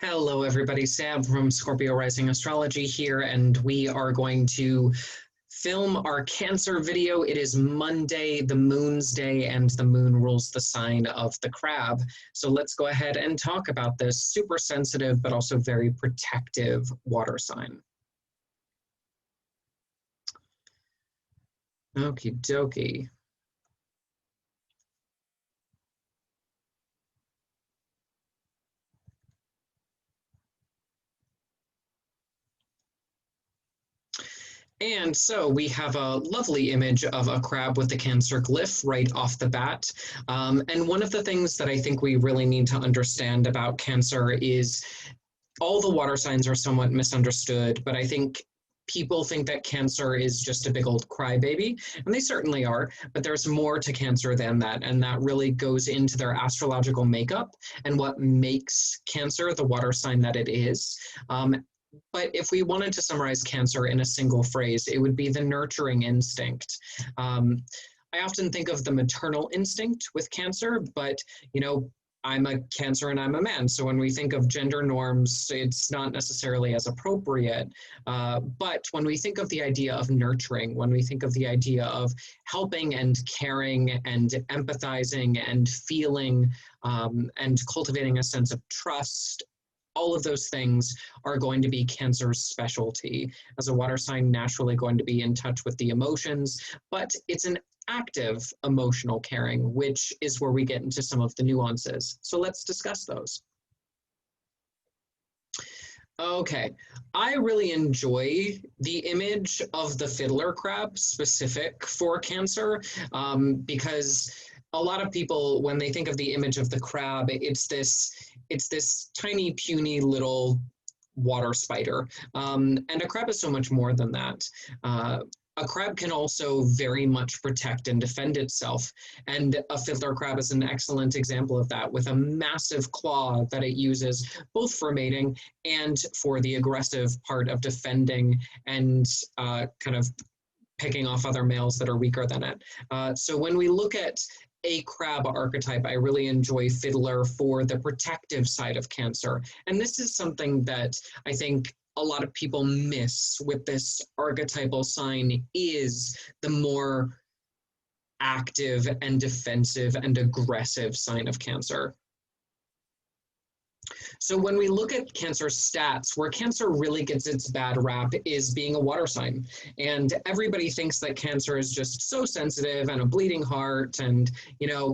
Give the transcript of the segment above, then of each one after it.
Hello, everybody. Sam from Scorpio Rising Astrology here, and we are going to film our Cancer video. It is Monday, the moon's day, and the moon rules the sign of the crab. So let's go ahead and talk about this super sensitive but also very protective water sign. Okie dokie. And so we have a lovely image of a crab with the Cancer glyph right off the bat. And one of the things that I think we really need to understand about Cancer is all the water signs are somewhat misunderstood, but I think people think that Cancer is just a big old crybaby, and they certainly are, but there's more to Cancer than that, and that really goes into their astrological makeup and what makes Cancer the water sign that it is. But if we wanted to summarize Cancer in a single phrase, it would be the nurturing instinct. I often think of the maternal instinct with Cancer, but I'm a Cancer and I'm a man. So when we think of gender norms, it's not necessarily as appropriate. But when we think of the idea of nurturing, when we think of the idea of helping and caring and empathizing and feeling and cultivating a sense of trust, all of those things are going to be Cancer's specialty. As a water sign, naturally going to be in touch with the emotions, but it's an active emotional caring, which is where we get into some of the nuances. So let's discuss those. Okay, I really enjoy the image of the fiddler crab specific for Cancer because a lot of people, when they think of the image of the crab, it's this tiny, puny little water spider. And a crab is so much more than that. A crab can also very much protect and defend itself. And a fiddler crab is an excellent example of that, with a massive claw that it uses both for mating and for the aggressive part of defending and kind of picking off other males that are weaker than it. So when we look at a crab archetype, I really enjoy fiddler for the protective side of Cancer. And this is something that I think a lot of people miss with this archetypal sign, is the more active and defensive and aggressive sign of Cancer. So when we look at Cancer stats, where Cancer really gets its bad rap is being a water sign. And everybody thinks that Cancer is just so sensitive and a bleeding heart and,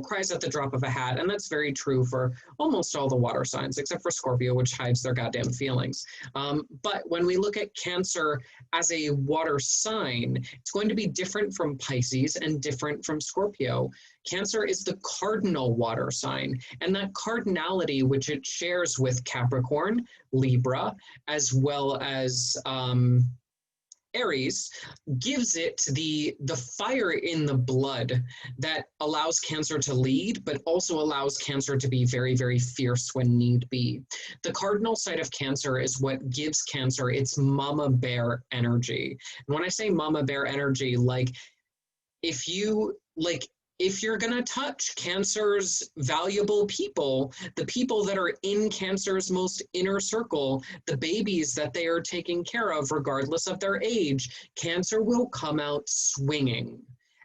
cries at the drop of a hat. And that's very true for almost all the water signs, except for Scorpio, which hides their goddamn feelings. But when we look at Cancer as a water sign, it's going to be different from Pisces and different from Scorpio. Cancer is the cardinal water sign, and that cardinality, which it shares with Capricorn, Libra, as well as Aries, gives it the fire in the blood that allows Cancer to lead, but also allows Cancer to be very, very fierce when need be. The cardinal side of Cancer is what gives Cancer its mama bear energy. And when I say mama bear energy, if you're going to touch Cancer's valuable people, the people that are in Cancer's most inner circle, the babies that they are taking care of, regardless of their age, Cancer will come out swinging,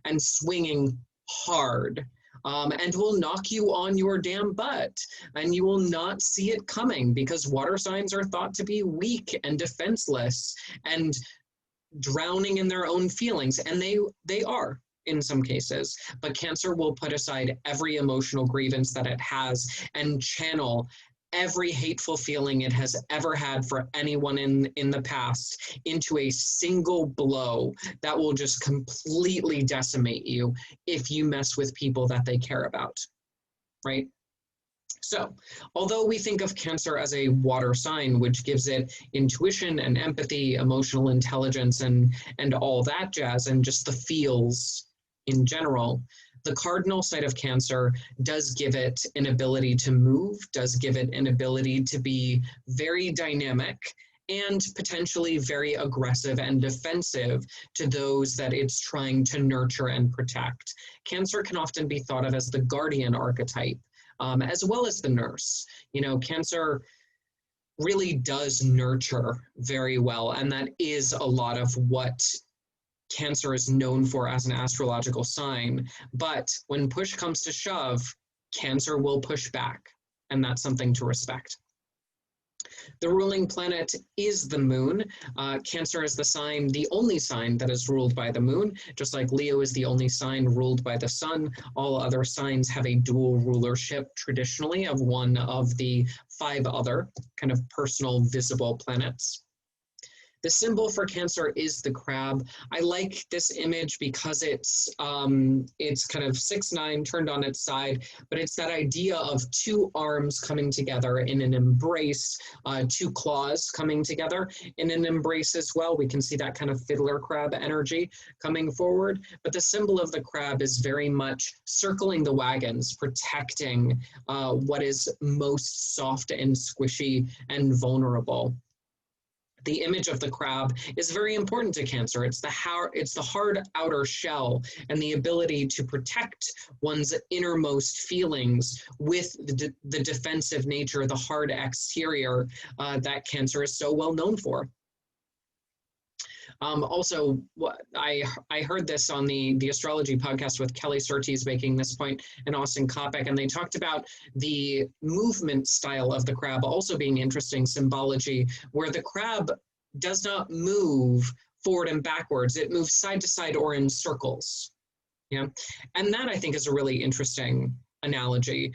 and swinging hard. And will knock you on your damn butt, and you will not see it coming, because water signs are thought to be weak and defenseless and drowning in their own feelings, and they are in some cases, but Cancer will put aside every emotional grievance that it has and channel every hateful feeling it has ever had for anyone in the past into a single blow that will just completely decimate you if you mess with people that they care about, right? So, although we think of Cancer as a water sign, which gives it intuition and empathy, emotional intelligence, and all that jazz, and just the feels in general, the cardinal side of Cancer does give it an ability to move, does give it an ability to be very dynamic and potentially very aggressive and defensive to those that it's trying to nurture and protect. Cancer can often be thought of as the guardian archetype, as well as the nurse. Cancer really does nurture very well. And that is a lot of what Cancer is known for as an astrological sign. But when push comes to shove, Cancer will push back. And that's something to respect. The ruling planet is the moon. Cancer is the sign, the only sign that is ruled by the moon, just like Leo is the only sign ruled by the sun. All other signs have a dual rulership traditionally of one of the 5 other kind of personal visible planets. The symbol for Cancer is the crab. I like this image because it's kind of 6'9", turned on its side, but it's that idea of 2 arms coming together in an embrace, 2 claws coming together in an embrace as well. We can see that kind of fiddler crab energy coming forward, but the symbol of the crab is very much circling the wagons, protecting what is most soft and squishy and vulnerable. The image of the crab is very important to Cancer. It's the hard outer shell and the ability to protect one's innermost feelings with the defensive nature, the hard exterior that Cancer is so well known for. Also, I heard this on the astrology podcast with Kelly Surtees making this point and Austin Kopek, and they talked about the movement style of the crab also being interesting symbology, where the crab does not move forward and backwards. It moves side to side or in circles. Yeah, and that I think is a really interesting analogy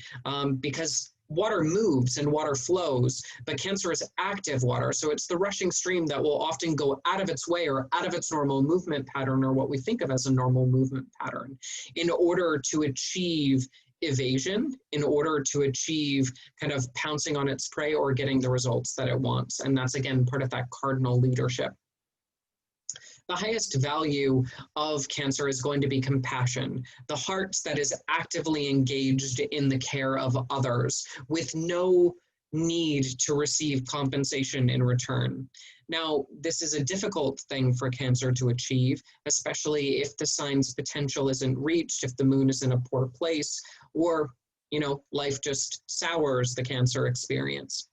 because water moves and water flows, but Cancer is active water. So it's the rushing stream that will often go out of its way or out of its normal movement pattern, or what we think of as a normal movement pattern, in order to achieve evasion, in order to achieve kind of pouncing on its prey or getting the results that it wants. And that's, again, part of that cardinal leadership. The highest value of Cancer is going to be compassion, the heart that is actively engaged in the care of others with no need to receive compensation in return. Now, this is a difficult thing for Cancer to achieve, especially if the sign's potential isn't reached, if the moon is in a poor place, or, life just sours the Cancer experience.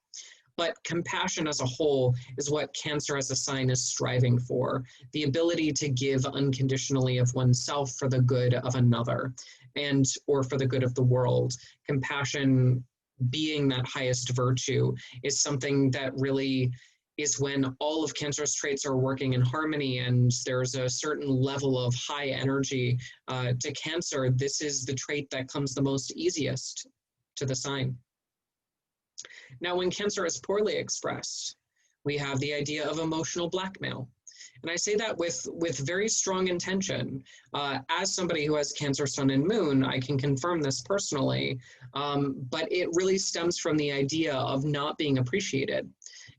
But compassion as a whole is what Cancer as a sign is striving for, the ability to give unconditionally of oneself for the good of another or for the good of the world. Compassion, being that highest virtue, is something that really is when all of Cancer's traits are working in harmony and there's a certain level of high energy to Cancer. This is the trait that comes the most easiest to the sign. Now, when Cancer is poorly expressed, we have the idea of emotional blackmail. And I say that with very strong intention. As somebody who has Cancer, Sun, and Moon, I can confirm this personally, but it really stems from the idea of not being appreciated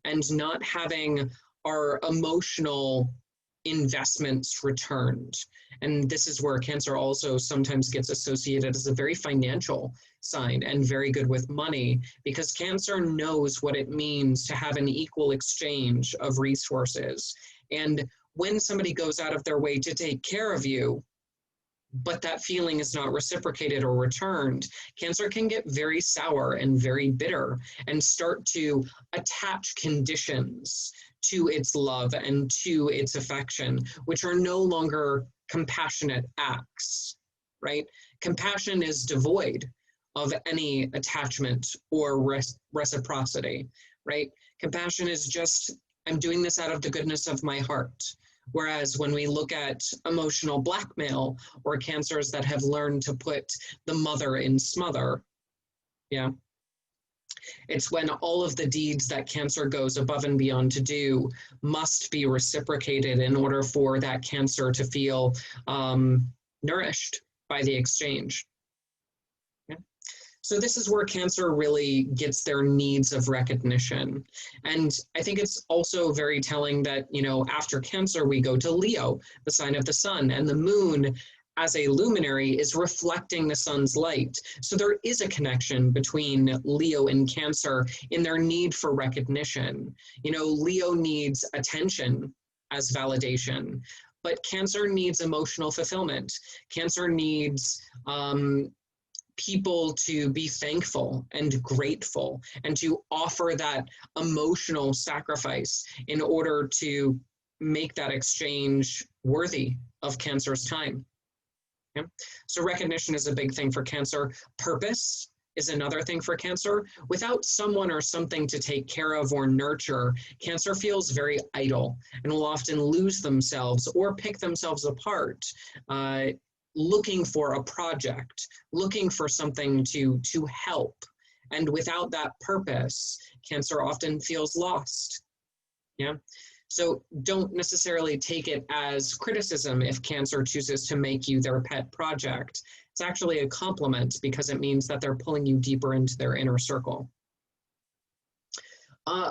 and not having our emotional investments returned. And this is where Cancer also sometimes gets associated as a very financial sign and very good with money, because Cancer knows what it means to have an equal exchange of resources. And when somebody goes out of their way to take care of you, but that feeling is not reciprocated or returned, Cancer can get very sour and very bitter and start to attach conditions to its love and to its affection, which are no longer compassionate acts, right? Compassion is devoid of any attachment or reciprocity, right? Compassion is just, I'm doing this out of the goodness of my heart. Whereas when we look at emotional blackmail or Cancers that have learned to put the mother in smother, yeah, it's when all of the deeds that Cancer goes above and beyond to do must be reciprocated in order for that Cancer to feel nourished by the exchange. Yeah. So this is where Cancer really gets their needs of recognition. And I think it's also very telling that, after Cancer, we go to Leo, the sign of the sun, and the moon as a luminary is reflecting the sun's light. So there is a connection between Leo and Cancer in their need for recognition. Leo needs attention as validation, but Cancer needs emotional fulfillment. Cancer needs people to be thankful and grateful and to offer that emotional sacrifice in order to make that exchange worthy of Cancer's time. Okay? So recognition is a big thing for Cancer. Purpose is another thing for Cancer. Without someone or something to take care of or nurture, Cancer feels very idle and will often lose themselves or pick themselves apart, looking for a project, looking for something to help. And without that purpose, Cancer often feels lost. Yeah. So don't necessarily take it as criticism if Cancer chooses to make you their pet project. It's actually a compliment because it means that they're pulling you deeper into their inner circle.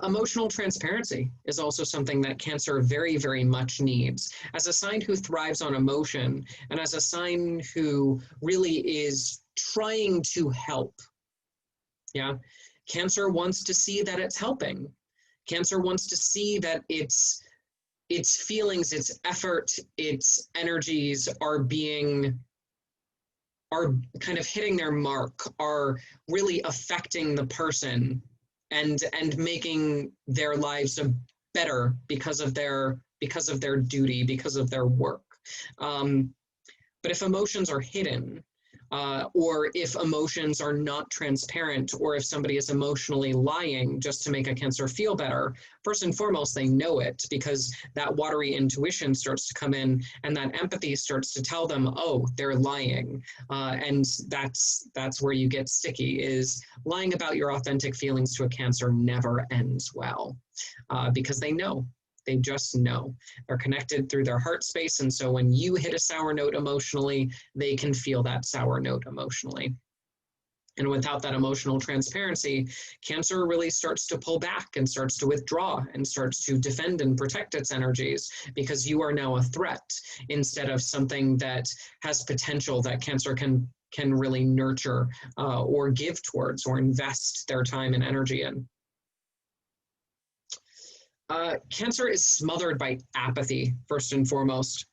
Emotional transparency is also something that Cancer very, very much needs. As a sign who thrives on emotion and as a sign who really is trying to help, yeah, Cancer wants to see that it's helping. Cancer wants to see that its feelings, its effort, its energies are kind of hitting their mark, are really affecting the person and making their lives better because of their duty, because of their work. But if emotions are hidden, or if emotions are not transparent, or if somebody is emotionally lying just to make a Cancer feel better, first and foremost, they know it because that watery intuition starts to come in and that empathy starts to tell them, oh, they're lying. And that's where you get sticky, is lying about your authentic feelings to a Cancer never ends well, because they know. They just know. They're connected through their heart space, and so when you hit a sour note emotionally, they can feel that sour note emotionally. And without that emotional transparency, Cancer really starts to pull back and starts to withdraw and starts to defend and protect its energies because you are now a threat instead of something that has potential that Cancer can really nurture or give towards or invest their time and energy in. Cancer is smothered by apathy, first and foremost.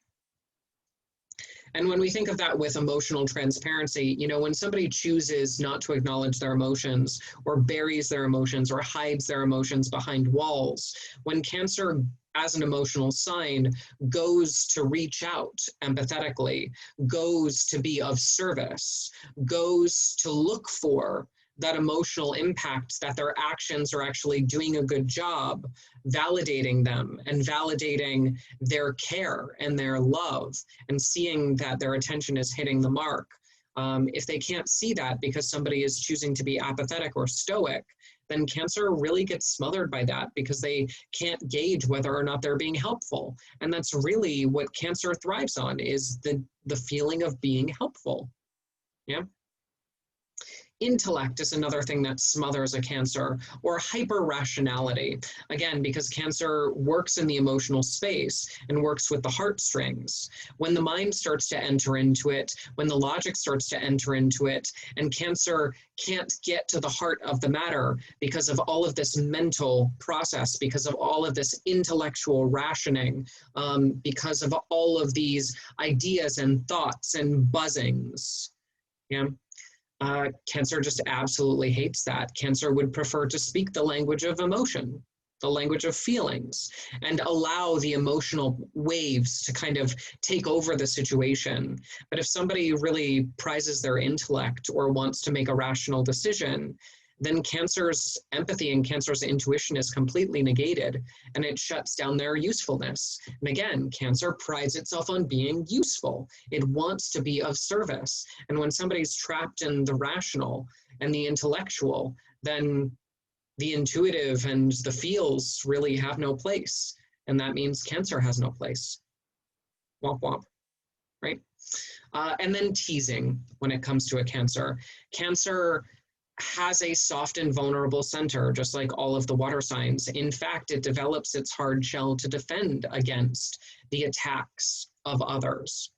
And when we think of that with emotional transparency, you know, when somebody chooses not to acknowledge their emotions or buries their emotions or hides their emotions behind walls, when Cancer as an emotional sign goes to reach out empathetically, goes to be of service, goes to look for that emotional impact, that their actions are actually doing a good job, validating them and validating their care and their love and seeing that their attention is hitting the mark. If they can't see that because somebody is choosing to be apathetic or stoic, then Cancer really gets smothered by that because they can't gauge whether or not they're being helpful. And that's really what Cancer thrives on, is the feeling of being helpful. Yeah. Intellect is another thing that smothers a Cancer, or hyper-rationality. Again, because Cancer works in the emotional space and works with the heartstrings. When the mind starts to enter into it, when the logic starts to enter into it, and Cancer can't get to the heart of the matter because of all of this mental process, because of all of this intellectual rationing, because of all of these ideas and thoughts and buzzings. Yeah. Cancer just absolutely hates that. Cancer would prefer to speak the language of emotion, the language of feelings, and allow the emotional waves to kind of take over the situation. But if somebody really prizes their intellect or wants to make a rational decision, then Cancer's empathy and Cancer's intuition is completely negated, and it shuts down their usefulness. And again, Cancer prides itself on being useful. It wants to be of service. And when somebody's trapped in the rational and the intellectual, then the intuitive and the feels really have no place. And that means Cancer has no place. Womp womp, right? And then teasing when it comes to a Cancer. Cancer has a soft and vulnerable center, just like all of the water signs. In fact, it develops its hard shell to defend against the attacks of others.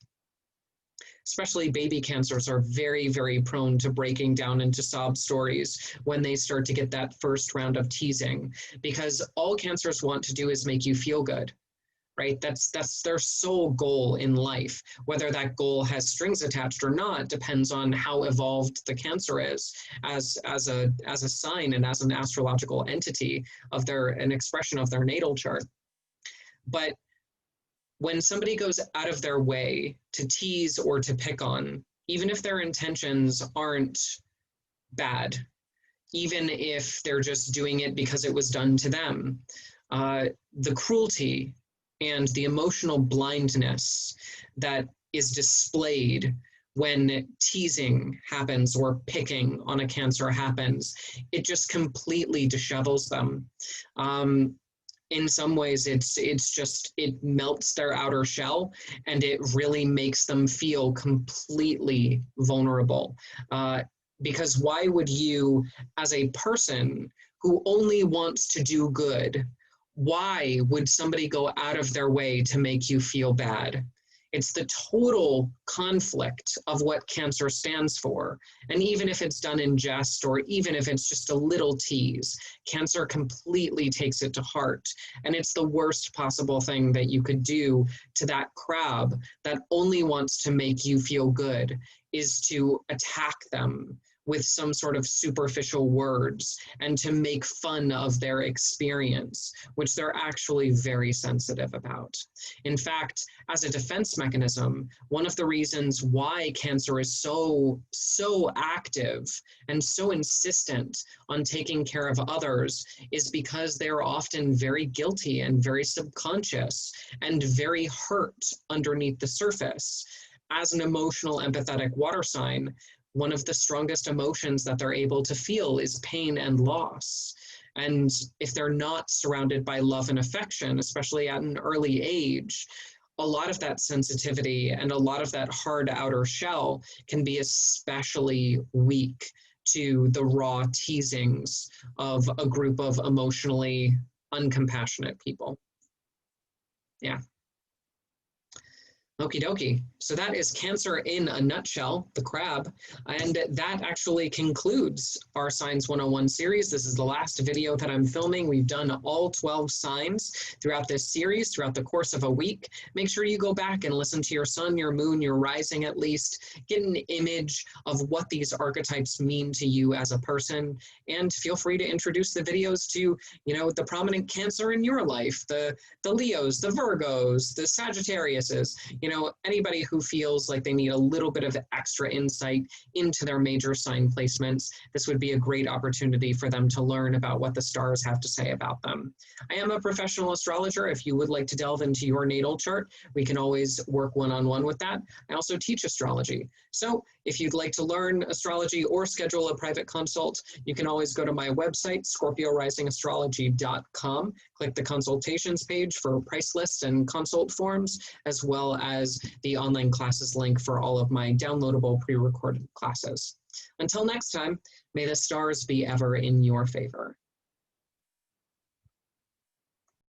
Especially baby Cancers are very, very prone to breaking down into sob stories when they start to get that first round of teasing, because all Cancers want to do is make you feel good. right? That's their sole goal in life. Whether that goal has strings attached or not depends on how evolved the Cancer is as a sign and as an astrological entity of an expression of their natal chart. But when somebody goes out of their way to tease or to pick on, even if their intentions aren't bad, even if they're just doing it because it was done to them, the cruelty and the emotional blindness that is displayed when teasing happens or picking on a Cancer happens, it just completely dishevels them. In some ways, it melts their outer shell, and it really makes them feel completely vulnerable. Because why would you, as a person who only wants to do good, why would somebody go out of their way to make you feel bad? It's the total conflict of what Cancer stands for. And even if it's done in jest, or even if it's just a little tease, Cancer completely takes it to heart. And it's the worst possible thing that you could do to that crab that only wants to make you feel good, is to attack them with some sort of superficial words and to make fun of their experience, which they're actually very sensitive about. In fact, as a defense mechanism, one of the reasons why Cancer is so active and so insistent on taking care of others is because they're often very guilty and very subconscious and very hurt underneath the surface. As an emotional, empathetic water sign, one of the strongest emotions that they're able to feel is pain and loss. And if they're not surrounded by love and affection, especially at an early age, a lot of that sensitivity and a lot of that hard outer shell can be especially weak to the raw teasings of a group of emotionally uncompassionate people. Yeah. Okie dokie. So that is Cancer in a nutshell, the crab. And that actually concludes our Signs 101 series. This is the last video that I'm filming. We've done all 12 signs throughout this series, throughout the course of a week. Make sure you go back and listen to your sun, your moon, your rising at least. Get an image of what these archetypes mean to you as a person. And feel free to introduce the videos to, the prominent Cancer in your life, the Leos, the Virgos, the Sagittariuses, anybody who feels like they need a little bit of extra insight into their major sign placements. This would be a great opportunity for them to learn about what the stars have to say about them. I am a professional astrologer. If you would like to delve into your natal chart, we can always work one-on-one with that. I also teach astrology. So if you'd like to learn astrology or schedule a private consult, you can always go to my website, scorpiorisingastrology.com. Click the consultations page for price lists and consult forms, as well as the online classes link for all of my downloadable pre-recorded classes. Until next time, may the stars be ever in your favor.